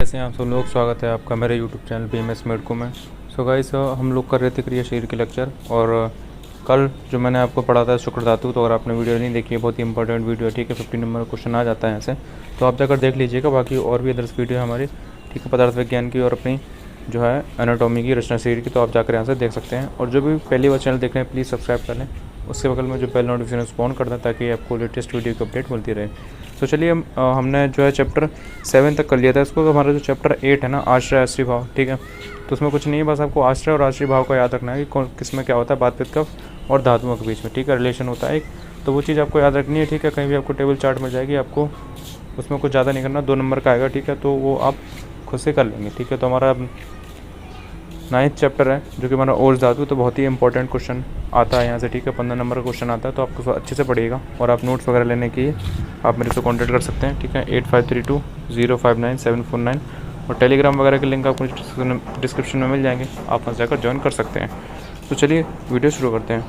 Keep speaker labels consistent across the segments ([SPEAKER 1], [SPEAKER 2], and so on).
[SPEAKER 1] कैसे हैं आप सब लोग। स्वागत है आपका मेरे YouTube चैनल BMS मेडको में। सो गाइस, हम लोग कर रहे थे क्रिया शरीर के लेक्चर, और कल जो मैंने आपको पढ़ा था शुक्र धातु, तो अगर आपने वीडियो नहीं देखी है, बहुत ही इंपॉर्टेंट वीडियो है, ठीक है। 15 नंबर क्वेश्चन आ जाता है यहाँ से, तो आप जाकर देख लीजिएगा। बाकी और भी अदर्स वीडियो है हमारी, ठीक है, पदार्थ विज्ञान की और अपनी जो है एनाटॉमी की, रचना शरीर की, तो आप जाकर यहाँ से देख सकते हैं। और जो भी पहली बार चैनल देख रहे हैं प्लीज़ सब्सक्राइब कर लें, उसके बगल में जो बेल नोटिफिकेशन ऑन कर दें ताकि आपको लेटेस्ट वीडियो की अपडेट मिलती रहे। तो चलिए, हमने जो है चैप्टर 7 तक कर लिया था इसको। तो हमारा जो चैप्टर 8 है ना, आश्रय आश्रय भाव, ठीक है, तो उसमें कुछ नहीं है, बस आपको आश्रय और आश्रय भाव का याद रखना है कि कौन किस में क्या होता है, बात पित्त कफ और धातुओं के बीच में, ठीक है, रिलेशन होता है एक, तो वो चीज़ आपको याद रखनी है, ठीक है। कहीं भी आपको टेबल चार्ट मिल जाएगी, आपको उसमें कुछ ज़्यादा नहीं करना, 2 नंबर का आएगा, ठीक है, तो वो आप खुद से कर लेंगे, ठीक है। तो हमारा 9th चैप्टर है जो कि हमारा ओज धातु, तो बहुत ही इंपॉर्टेंट क्वेश्चन आता है यहाँ से, ठीक है, 15 नंबर का क्वेश्चन आता है, तो आपको अच्छे से पढ़िएगा। और आप नोट्स वगैरह लेने की आप मेरे से कॉन्टैक्ट कर सकते हैं, ठीक है, 8532059749, और टेलीग्राम वगैरह के लिंक आपको डिस्क्रिप्शन में मिल जाएंगे, आप वहाँ जाकर ज्वाइन कर सकते हैं। तो चलिए वीडियो शुरू करते हैं।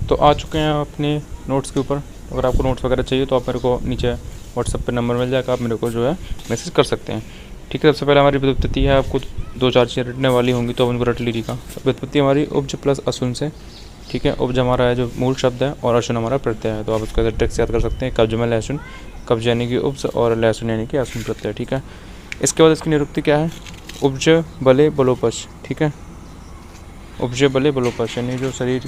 [SPEAKER 1] तो आ चुके हैं अपने नोट्स के ऊपर। अगर आपको नोट्स वगैरह चाहिए तो आप मेरे को नीचे व्हाट्सएप पे नंबर मिल जाएगा, आप मेरे को जो है मैसेज कर सकते हैं, ठीक है। सबसे पहले हमारी व्युत्पत्ति है, आपको 2-4 चीज़ें रटने वाली होंगी, तो उनको रट लीजिएगा। व्युत्पत्ति हमारी उपज प्लस अशुन से, ठीक है। उपज हमारा है जो मूल शब्द है, और अशुन हमारा प्रत्यय है, तो आप उसका ट्रिक्स याद कर सकते हैं। कब्ज में लहसुन, कब्ज यानी कि उपज, और लहसुन यानी कि अशुन प्रत्यय, ठीक है। इसके बाद इसकी निरुक्ति क्या है, उपज बले बलोपच, ठीक है। उपज बले बलोपच यानी जो शरीर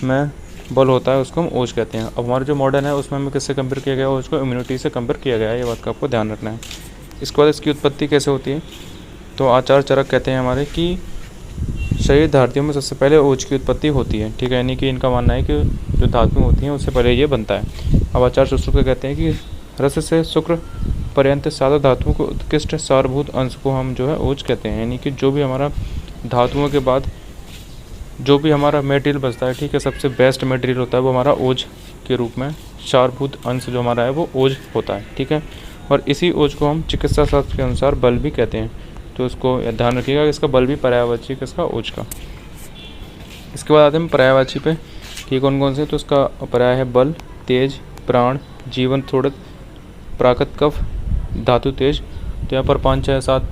[SPEAKER 1] में बल होता है उसको हम ओज कहते हैं। अब हमारा जो मॉडर्न है उसमें हमें किससे कंपेयर किया गया है, उसको इम्यूनिटी से कंपेयर किया गया है, ये बात का आपको ध्यान रखना है। इसके बाद इसकी उत्पत्ति कैसे होती है, तो आचार्य चरक कहते हैं हमारे कि शरीर धातुओं में सबसे पहले ओज की उत्पत्ति होती है, ठीक है, यानी कि इनका मानना है कि जो धातुएं होती हैं उससे पहले ये बनता है। अब आचार्य सुश्रुत कहते हैं कि रस से शुक्र पर्यंत सादा धातुओं को उत्कृष्ट सारभूत अंश को हम जो है ओज कहते हैं, यानी कि जो भी हमारा धातुओं के बाद जो भी हमारा मटेरियल बचता है, ठीक है, सबसे बेस्ट मटेरियल होता है वो हमारा ओज के रूप में सारभूत अंश जो हमारा है वो ओज होता है, ठीक है। और इसी ओज को हम चिकित्सा शास्त्र के अनुसार बल भी कहते हैं, तो इसको ध्यान रखिएगा कि इसका बल भी पर्यायवाची है किसका, ओज का। इसके बाद आते हैं पर्यायवाची पे कि कौन कौन से, तो इसका पर्याय है बल, तेज, प्राण, जीवन, थोड़त, प्राकृत, कफ, धातु, तेज। तो यहाँ पर 5, 6, 7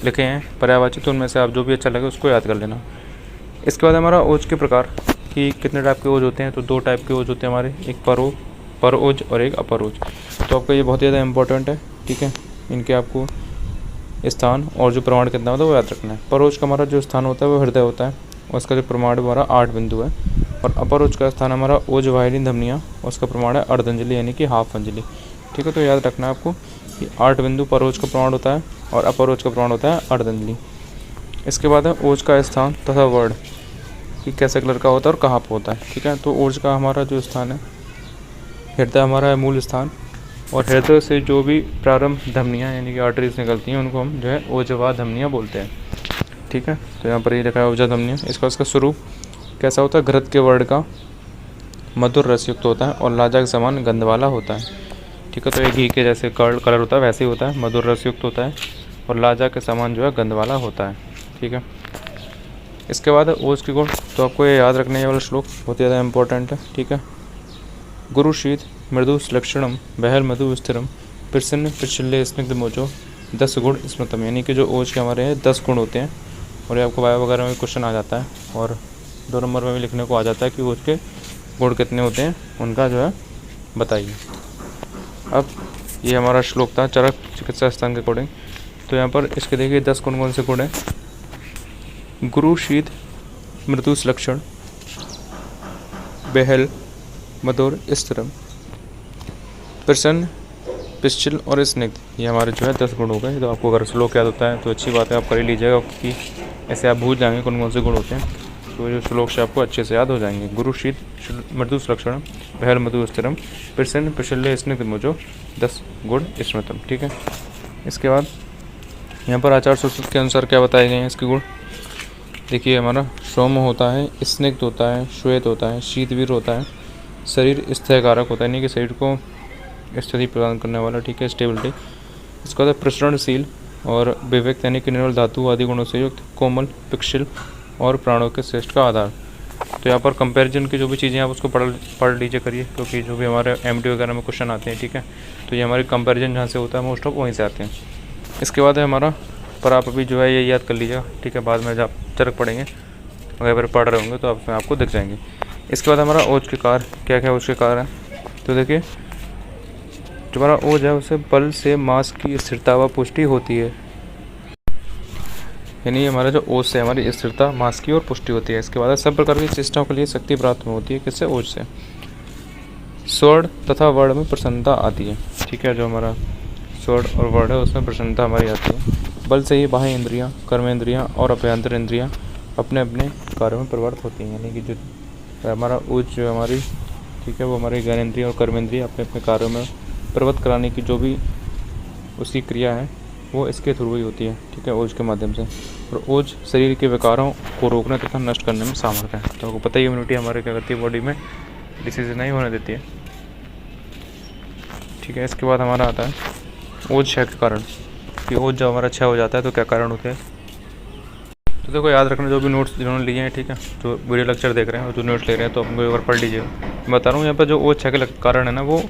[SPEAKER 1] लिखे हैं पर्यायवाची, तो उनमें से आप जो भी अच्छा लगे उसको याद कर लेना। इसके बाद हमारा ओज के प्रकार कि कितने टाइप के ओज होते हैं, तो 2 टाइप के ओज होते हैं हमारे, एक पर ओज और एक अपर ओज। तो आपका ये बहुत ज़्यादा इंपॉर्टेंट है, ठीक है, इनके आपको स्थान और जो प्रमाण कितना होता है वो याद रखना है। पर ओज का हमारा जो स्थान होता है वो हृदय होता है, और उसका जो प्रमाण हमारा 8 बिंदु है। और अपर ओज का स्थान हमारा ओज वाहिनी धमनियाँ, और उसका प्रमाण है अर्धंजलि यानी कि हाफ अंजलि, ठीक है। तो याद रखना है आपको कि 8 बिंदु पर ओज का प्रमाण होता है, और अपर ओज का प्रमाण होता है अर्धंजलि। इसके बाद है ओज का स्थान तथा वर्ण कि कैसे कलर का होता है और कहाँ पर होता है, ठीक है। तो ओज का हमारा जो स्थान है, हृदय हमारा है मूल स्थान, और हृदय से जो भी प्रारंभ धमनियाँ यानी कि आर्टरीज निकलती हैं उनको हम जो है ओजवा धमनियाँ बोलते हैं, ठीक है। तो यहाँ पर ये लिखा है ओजवा धमनियाँ। इसका स्वरूप कैसा होता है, घृत के वर्ण का मधुर रसयुक्त होता है और लाजा के समान गंध वाला होता है, ठीक है। तो ये घी के जैसे कलर होता है वैसे ही होता है, मधुर रसयुक्त होता है और लाजा के समान जो है गंध वाला होता है, ठीक है। इसके बाद ओज के गुण, तो आपको ये याद रखने वाला श्लोक बहुत ज़्यादा इंपॉर्टेंट है, ठीक है। गुरु शीत मृदु लक्षणम बहल मधु स्थिरम प्रसन्न प्रचल्य स्निग्ध मोचो 10 गुण स्मृतम, यानी कि जो ओज के हमारे हैं 10 गुण होते हैं, और ये आपको बायो वगैरह में क्वेश्चन आ जाता है, और 2 नंबर में भी लिखने को आ जाता है कि ओज के गुण कितने होते हैं, उनका जो है बताइए। अब ये हमारा श्लोक था चरक चिकित्सा स्थान के अकॉर्डिंग। तो यहाँ पर इसके देखिए 10 कौन कौन से गुण हैं, गुरु शीत मृदु लक्षण बेहल मधुर स्थिरम प्रसन्न पिश्चिल और स्निग्ध, ये हमारे जो है 10 गुण हो गए। तो आपको अगर श्लोक याद होता है तो अच्छी बात है, आप कर ही लीजिएगा, क्योंकि ऐसे आप भूल जाएंगे कौन कौन से गुण होते हैं, तो जो श्लोक से आपको अच्छे से याद हो जाएंगे। गुरु शीत मृदु लक्षण बहल मधु स्थिरम प्रसन्न पिश्चिल स्निग्ध मोजो 10 गुण स्मृतम, ठीक है। इसके बाद यहाँ पर आचार्य सुश्रुत के अनुसार क्या बताए गए हैं इसके गुण, देखिए हमारा सौम होता है, स्निग्ध होता है, श्वेत होता है, शीतवीर होता है, शरीर स्थैकारक होता है, यानी कि शरीर को स्थिति प्रदान करने वाला, ठीक है, स्टेबिलिटी। इसका होता है प्रसरणशील और विवेक यानी कि निर्मल धातु आदि गुणों से युक्त, कोमल, पिक्षिल और प्राणों के श्रेष्ठ का आधार। तो यहाँ पर कंपैरिजन की जो भी चीज़ें आप उसको पढ़ लीजिए करिए, क्योंकि जो भी हमारे MD वगैरह में क्वेश्चन आते हैं, ठीक है, तो ये हमारे कंपैरिजन जहाँ से होता है मोस्ट ऑफ वहीं से आते हैं। इसके बाद है हमारा, पर आप अभी जो है ये याद कर लीजिएगा, ठीक है, बाद में जब चरक पढ़ेंगे अगर पढ़ रहे होंगे तो आपको दिख जाएंगे। इसके बाद हमारा ओज के कार, क्या क्या ओज के कार हैं, तो देखिए जो हमारा ओज है उसे बल से मास की स्थिरता व पुष्टि होती है, यानी हमारा जो ओज से हमारी स्थिरता, मास की और पुष्टि होती है। इसके बाद सब प्रकार की चेष्टाओं के लिए शक्ति प्राप्त होती है, किससे? ओज से। स्वर तथा वर्ण में प्रसन्नता आती है, ठीक है, जो हमारा स्वर और वर्ण है उसमें प्रसन्नता हमारी आती है। बल से ही बाह्य इंद्रियाँ, कर्मेंद्रियाँ और अभ्यंतर इंद्रियाँ अपने अपने कार्यों में प्रवृत्त होती हैं, यानी कि जो हमारा ओज जो हमारी, ठीक है, वो हमारी ज्ञानेंद्रिय और कर्मेंद्रिय अपने अपने कार्यों में प्रवृत्त कराने की जो भी उसकी क्रिया है वो इसके थ्रू ही होती है, ठीक है, ओज के माध्यम से। और ओज शरीर के विकारों को रोकने तथा नष्ट करने में सामर्थ्य है। तो आपको पता ही, इम्यूनिटी हमारे क्या करती है, बॉडी में डिसीज नहीं होने देती है, ठीक है। इसके बाद हमारा आता है ओज क्षय के कारण, कि ओज जब हमारा क्षय हो जाता है तो क्या कारण होते हैं। तो देखो याद रखना, जो भी नोट्स जिन्होंने लिए हैं, ठीक है, जो वीडियो लेक्चर देख रहे हैं और जो नोट्स ले रहे हैं, तो आपको एक बार पढ़ लीजिएगा। मैं बता रहा हूँ यहाँ पर जो ओज क्षय के कारण है ना, वो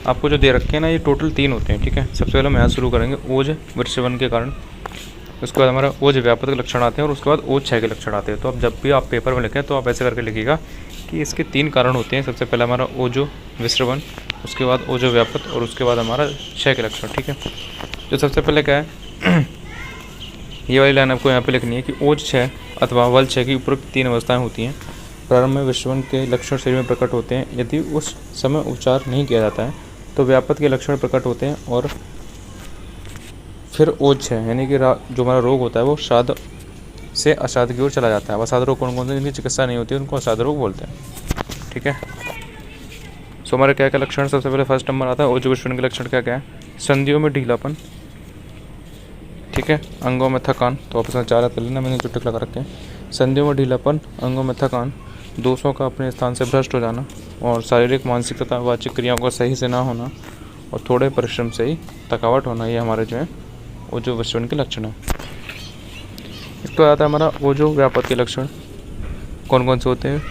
[SPEAKER 1] आपको जो दे रखे हैं ना, ये टोटल 3 होते हैं, ठीक है। सबसे पहले हम यहाँ शुरू करेंगे ओज वृषवन के कारण, उसके बाद हमारा ओज व्यापक के लक्षण आते हैं और उसके बाद ओज क्षय के लक्षण आते हैं। तो अब जब भी आप पेपर में लिखें तो आप ऐसे करके लिखिएगा कि इसके 3 कारण होते हैं। सबसे पहले हमारा ओजो विश्रवण, उसके बाद ओजो व्यापक और उसके बाद हमारा क्षय के लक्षण, ठीक है। जो सबसे पहले क्या है ये वाली लाइन आपको यहाँ पे लिखनी है कि ओज क्षय अथवा बल क्षय की उपरोक्त 3 अवस्थाएं होती हैं। प्रारंभ में विश्रवण के लक्षण शरीर में प्रकट होते हैं, यदि उस समय उपचार नहीं किया जाता है तो व्यापक के लक्षण प्रकट होते हैं और फिर ओज क्षय, यानी कि जो हमारा रोग होता है वो श्राद्ध से अश्राद्ध की ओर चला जाता है। असाध रोग कौन कौन से जिनकी चिकित्सा नहीं होती है उनको असाध रोग बोलते हैं, ठीक है। सो हमारे क्या क्या लक्षण, सबसे पहले फर्स्ट नंबर आता है ओज विश्रवण के लक्षण क्या क्या है। संधियों में ढीलापन, ठीक है, अंगों में थकान, तो आप इसमें 4 कर लेना, मैंने जो टिक लगा रखे हैं। संधियों में ढीलापन, अंगों में थकान, दोषों का अपने स्थान से भ्रष्ट हो जाना और शारीरिक, मानसिक तथा वाचिक क्रियाओं का सही से ना होना और थोड़े परिश्रम से ही थकावट होना, ये हमारे जो है ओजो विश्रवण के लक्षण है। इसके बाद आता है हमारा ओजो व्यापक के लक्षण, कौन कौन से होते हैं।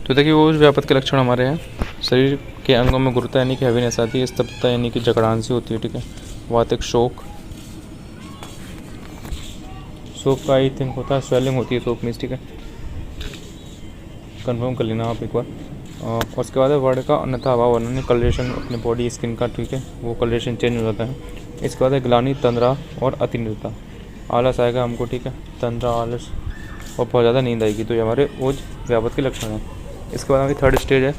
[SPEAKER 1] तो देखिए ओज व्यापक के लक्षण हमारे हैं, शरीर के अंगों में गुरुता यानी कि हैवीनेस आती है, स्तब्धता यानी कि जकड़ान सी होती है, ठीक है, वातिक शोक का आई थिंक होता है, स्वेलिंग होती है शोक में, ठीक है, कंफर्म कर लेना आप एक बार। और उसके बाद है वर्ण का अन्यथा अभाव होना, कलरेशन अपने बॉडी स्किन का, ठीक है, वो कलरेशन चेंज हो जाता है। इसके बाद है ग्लानि, तंद्रा और अतिनिद्रता, आलस आएगा हमको, ठीक है, तंद्रा, आलस और बहुत ज़्यादा नींद आएगी, तो ये हमारे ओज व्यापक के लक्षण हैं। इसके बाद हमारी थर्ड स्टेज है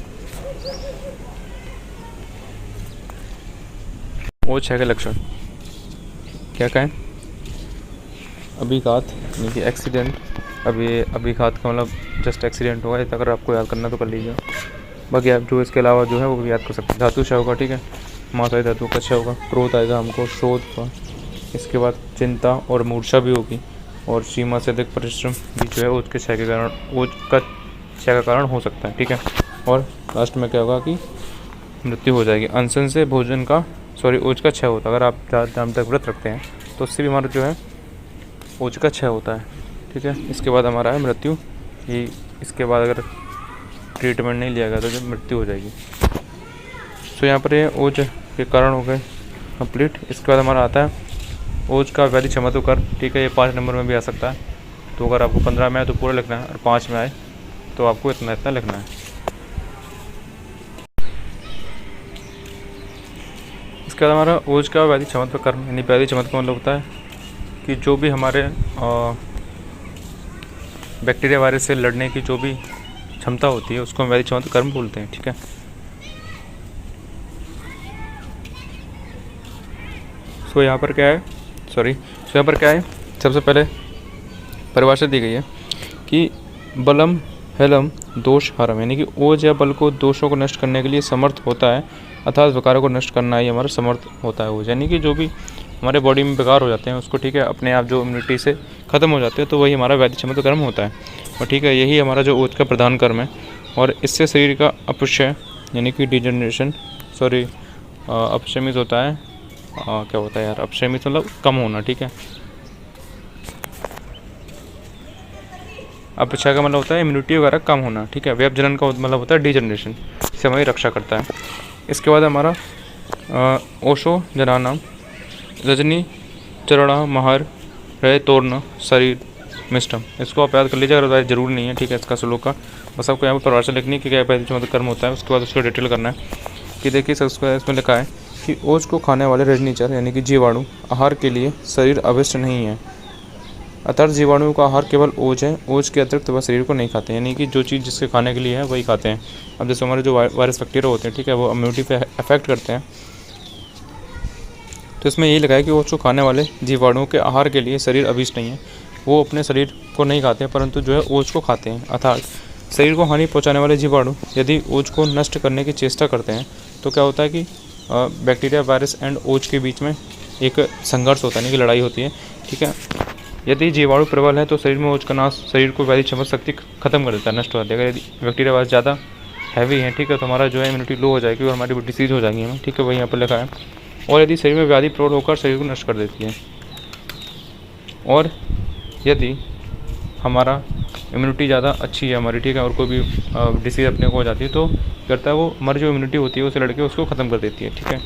[SPEAKER 1] ओज क्षय के लक्षण, क्या कहें, अभिघात यानी कि एक्सीडेंट, अभिघात का मतलब जस्ट एक्सीडेंट होगा, इतना अगर आपको याद करना तो कर लीजिए, बाकी आप जो इसके अलावा जो है वो भी याद कर सकते हैं। धातु क्षय होगा, ठीक है, मात्रा धातु का क्षय होगा, क्रोध आएगा हमको, शोध का, इसके बाद चिंता और मूर्छा भी होगी और सीमा से अधिक परिश्रम भी जो है ओज के क्षय के कारण, ओज का क्षय का कारण हो सकता है, ठीक है। और लास्ट में क्या होगा कि मृत्यु हो जाएगी। अनशन से भोजन का ओज का क्षय होता है, अगर आप ज़्यादा टाइम तक व्रत रखते हैं तो उससे भी हमारा जो है ओज का क्षय होता है, ठीक है। इसके बाद हमारा है मृत्यु, ये इसके बाद अगर ट्रीटमेंट नहीं लिया गया तो जब मृत्यु हो जाएगी। सो यहाँ पर ये ओज के कारण हो गए कंप्लीट। इसके बाद हमारा आता है ओज का व्याधि क्षमत्व कर, ठीक है, ये 5 नंबर में भी आ सकता है, तो अगर आपको 15 में आए तो पूरा लिखना है और 5 में आए तो आपको इतना इतना लिखना है। इसके बाद हमारा ओज का व्याधि क्षमत्व कर्म, यानी व्याधि क्षमत्व का मतलब होता है कि जो भी हमारे बैक्टीरिया वायरस से लड़ने की जो भी क्षमता होती है उसको हम व्याधि क्षमत्व कर्म बोलते हैं, ठीक है। सो यहाँ पर क्या है, सबसे पहले परिभाषा दी गई है कि बलम हेलम दोष हरम, यानी कि ओज या बल को दोषों को नष्ट करने के लिए समर्थ होता है, अर्थात विकारों को नष्ट करना ही हमारा समर्थ होता है ओज, यानी कि जो भी हमारे बॉडी में बेकार हो जाते हैं उसको, ठीक है, अपने आप जो इम्यूनिटी से ख़त्म हो जाते हैं, तो वही हमारा व्याधि क्षमत्व कर्म होता है। और ठीक है, यही हमारा जो ओज का प्रधान कर्म है और इससे शरीर का अपक्षय यानी कि डिजनरेशन, अपक्षय होता है, क्या होता है यार, अपक्षय मतलब कम होना, ठीक है। अपक्षय का मतलब होता है इम्यूनिटी वगैरह कम होना, ठीक है। व्यपजनन का मतलब होता है डीजनरेशन, इससे हमारी रक्षा करता है। इसके बाद हमारा ओशो जनानाम रजनी चरणा महर रहे तोरण शरीर मिष्टम, इसको आप याद कर लीजिए, अगर जरूरी नहीं है, ठीक है, इसका श्लोक का बस आपको यहाँ पर परिभाषा लिखनी है कि क्या वैदिक कर्म होता है। उसके बाद उसको डिटेल करना है कि देखिए सबसे इसमें लिखा है कि ओज को खाने वाले रजनीचर यानी कि जीवाणु आहार के लिए शरीर अवश्य नहीं है, अतः जीवाणुओं का आहार केवल ओज है, ओज के अतिरिक्त वह शरीर को नहीं खाते, यानी कि जो चीज़ जिसके खाने के लिए है वही खाते हैं। अब जैसे हमारे जो वायरस बैक्टीरिया होते हैं, ठीक है, वो इम्यूनिटी पे अफेक्ट करते हैं, तो इसमें यही लगा है कि ओज को खाने वाले जीवाणुओं के आहार के लिए शरीर अभिष्ट नहीं है, वो अपने शरीर को नहीं खाते हैं परंतु जो है ओज को खाते हैं। अर्थात शरीर को हानि पहुंचाने वाले जीवाणु यदि ओज को नष्ट करने की चेष्टा करते हैं तो क्या होता है कि बैक्टीरिया वायरस एंड ओज के बीच में एक संघर्ष होता है, यानी कि लड़ाई होती है, ठीक है। यदि जीवाणु प्रबल है तो शरीर में ओज का नाश शरीर को व्याधि क्षमता शक्ति खत्म कर देता है, नष्ट हो जाती है। अगर यदि बैक्टीरिया वायरस ज़्यादा हैवी है, ठीक है, तो हमारा जो है इम्यूनिटी लो हो जाएगी और हमारी डिसीज हो जाएगी हमें, ठीक है, वही यहाँ पर लिखा है। और यदि शरीर में व्याधि प्रौढ़ होकर शरीर को नष्ट कर देती है, और यदि हमारा इम्यूनिटी ज़्यादा अच्छी है हमारी, ठीक है, और कोई भी डिसीज़ अपने को हो जाती है तो करता है वो हमारी जो इम्यूनिटी होती है उसे लड़के उसको ख़त्म कर देती है, ठीक है।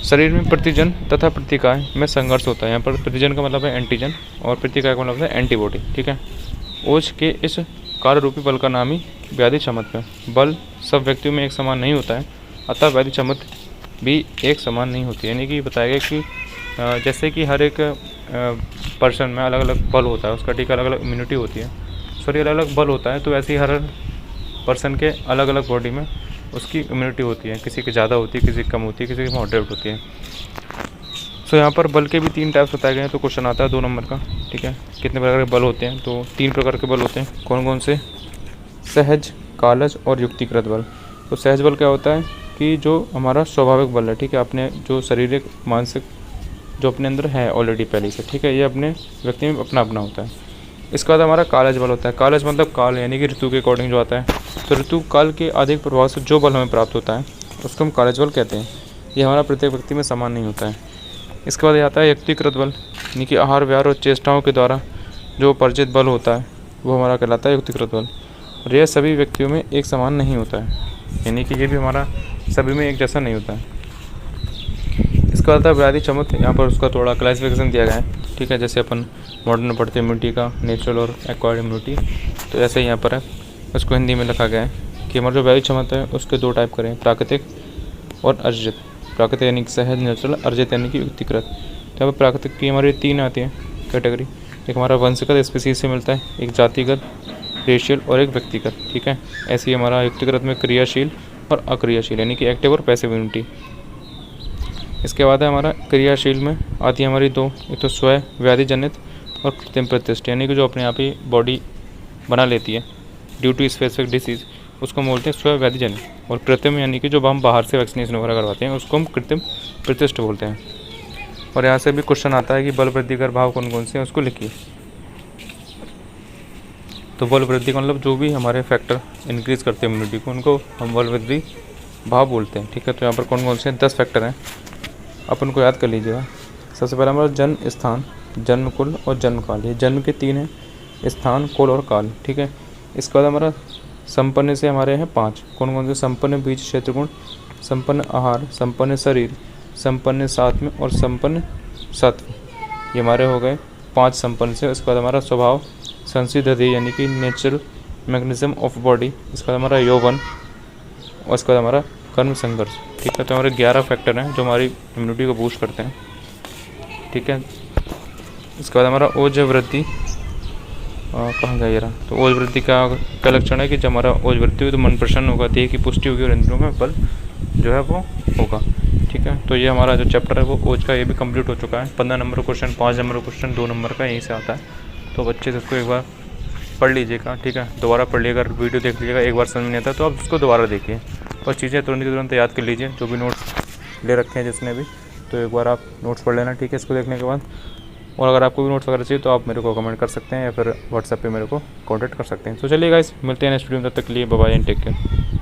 [SPEAKER 1] शरीर में प्रतिजन तथा प्रतिकाय में संघर्ष होता है। यहाँ पर प्रतिजन का मतलब है एंटीजन और प्रतिकाय का मतलब है एंटीबॉडी, ठीक है। ओज के इस कार्य रूपी बल का नाम ही व्याधि क्षमत है। बल सब व्यक्तियों में एक समान नहीं होता है, अतः व्याधि क्षमत भी एक समान नहीं होती है। यानी कि बताया गया कि जैसे कि हर एक पर्सन में अलग अलग बल होता है उसका, ठीक है, अलग अलग इम्यूनिटी होती है, सॉरी अलग अलग बल होता है, तो ऐसे ही हर पर्सन के अलग अलग बॉडी में उसकी इम्यूनिटी होती है, किसी की ज़्यादा होती है, किसी की कम होती है, किसी की मॉडरेट होती है। सो यहाँ पर बल के भी 3 टाइप्स बताए गए हैं, तो क्वेश्चन आता है 2 नंबर का, ठीक है, कितने प्रकार के बल होते हैं, तो 3 प्रकार के बल होते हैं। कौन कौन से? सहज, कालज और युक्तिकृत बल। तो सहज बल क्या होता है कि जो हमारा स्वाभाविक बल है, ठीक है, अपने जो शारीरिक मानसिक जो अपने अंदर है ऑलरेडी पहले से, ठीक है, ये अपने व्यक्ति में अपना अपना होता है। इसके बाद हमारा कालज बल होता है। कालज मतलब काल यानी कि ऋतु के अकॉर्डिंग जो आता है, तो ऋतु काल के अधिक प्रभाव से जो बल हमें प्राप्त होता है उसको हम कालज बल कहते हैं। ये हमारा प्रत्येक व्यक्ति में समान नहीं होता है। इसके बाद आता है युक्तिकृत बल, यानी कि आहार विहार और चेष्टाओं के द्वारा जो परिचित बल होता है वो हमारा कहलाता है युक्तिकृत बल, और यह सभी व्यक्तियों में एक समान नहीं होता है, यानी कि ये भी हमारा सभी में एक जैसा नहीं होता है। इसका आता है व्याधि क्षमत। यहाँ पर उसका थोड़ा क्लासिफिकेशन दिया गया है, ठीक है, जैसे अपन मॉडर्न में पढ़ते हैं इम्यूनिटी का, नेचुरल और एक्वायर्ड इम्यूनिटी, तो ऐसे ही यहाँ पर है, उसको हिंदी में लिखा गया है कि हमारा जो व्याधि क्षमता है उसके 2 टाइप करें, प्राकृतिक और अर्जित। प्राकृतिक यानी कि सहज नेचुरल, अर्जित यानी कि युक्तिकृत। तो यहाँ पर प्राकृतिक की हमारी 3 आती हैं कैटेगरी, एक हमारा वंशगत स्पीसीज से मिलता है, एक जातिगत, रेशियल और एक व्यक्तिगत, ठीक है। ऐसे ही हमारा युक्तिकृत में क्रियाशील और अक्रियाशील यानी कि एक्टिव और पैसिव इम्यूनिटी। इसके बाद है हमारा क्रियाशील में आती है हमारी 2, एक तो स्वयं व्याधि जनित और कृत्रिम प्रतिष्ठ, यानी कि जो अपने आप ही बॉडी बना लेती है ड्यू टू स्पेसिफिक डिसीज़, उसको बोलते हैं स्वयं व्याधि जनित। और कृत्रिम यानी कि जो हम बाहर से वैक्सीनेशन वगैरह करवाते हैं उसको हम कृत्रिम प्रतिष्ठ बोलते हैं। और यहाँ से भी क्वेश्चन आता है कि बल वृद्धि कर भाव कौन कौन से हैं उसको लिखिए। तो बल वृद्धि का मतलब जो भी हमारे फैक्टर इंक्रीज़ करते हैं इम्यूनिटी को, उनको हम बल वृद्धि भाव बोलते हैं, ठीक है। तो यहाँ पर कौन कौन से हैं? 10 फैक्टर हैं, अपन को याद कर लीजिएगा। सबसे पहला हमारा जन्म स्थान, जन्म कुल और जन्म काल। ये जन्म के 3 हैं, स्थान, कुल और काल, ठीक है। इसके बाद हमारा संपन्न से हमारे हैं 5, कौन कौन से? संपन्न बीज क्षेत्र गुण, संपन्न आहार, संपन्न शरीर, संपन्न सात्म्य और संपन्न सत्व। ये हमारे हो गए 5 संपन्न से। इसके बाद हमारा स्वभाव, संसिद्धि यानी कि नेचुरल मैकेनिज्म ऑफ बॉडी। इसके बाद हमारा यौवन और इसके बाद हमारा कर्म संघर्ष, ठीक है। तो हमारे 11 फैक्टर हैं जो हमारी इम्यूनिटी को बूस्ट करते हैं, ठीक है। इसके बाद हमारा ओज वृद्धि, कहाँ गया ये रहा? तो ओज वृद्धि का लक्षण है कि जब हमारा ओज वृद्धि हुई तो मन प्रसन्न होगा, देह की पुष्टि होगी और इंद्रियों में बल जो है वो होगा, ठीक है। तो ये हमारा जो चैप्टर है वो ओज का ये भी कंप्लीट हो चुका है। 15 number question, 5 number question, 2 number का यहीं से आता है, तो बच्चे से इसको एक बार पढ़ लीजिएगा, ठीक है। दोबारा पढ़ लीजिएगा, वीडियो देख लीजिएगा, एक बार समझ नहीं आता तो आप उसको दोबारा देखिए और चीज़ें तुरंत याद कर लीजिए, जो भी नोट्स ले रखे हैं जिसने भी, तो एक बार आप नोट्स पढ़ लेना, ठीक है, इसको देखने के बाद। और अगर आपको भी नोट्स वगैरह चाहिए तो आप मेरे को कमेंट कर सकते हैं या फिर व्हाट्सएप पे मेरे को कांटेक्ट कर सकते हैं। तो चलिए गाइस, मिलते हैं नेक्स्ट वीडियो में, तब तक के लिए bye bye and take care.